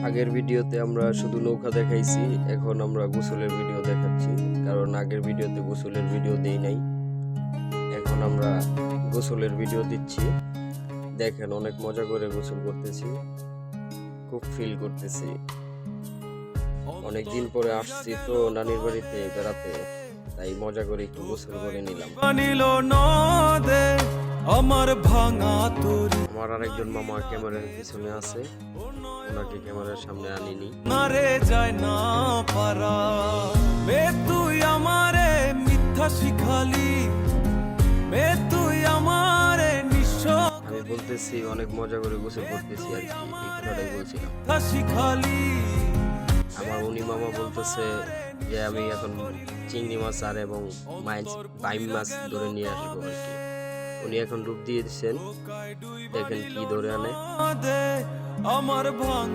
আগের ভিডিওতে আমরা শুধু নৌকা দেখাইছি, এখন আমরা গোসলের ভিডিও দেখাচ্ছি, কারণ আগের ভিডিওতে গোসলের ভিডিও দেই নাই। এখন আমরা গোসলের ভিডিও দিচ্ছি। দেখেন, অনেক মজা করে গোসল করতেছি, খুব ফিল করতেছি। অনেকদিন পরে আসছি তো নানির বাড়িতে বেড়াতে, তাই মজা করে একটু গোসল করে নিলাম। আমার আরেকজন মামা ক্যামেরার পিছনে আছে, ওনাকে ক্যামেরার সামনে আনিনি। যায় না পারা মে তুই আমারে মিথ্যা শিখালি, মে তুই আমারে আমি বলতেছি অনেক মজা করে গোসল করতেছি আর কি, এই কথাটাই বলছিলাম। শিখালি। আমার উনি মামা বলতেছে যে আমি এখন চিংড়ি মাছ আর এবং বাইম মাছ ধরে নিয়ে আসবো আর কি। উনি এখন ডুব দিয়ে দিচ্ছেন, দেখেন কি ধরে আনে। আমার ভাঙ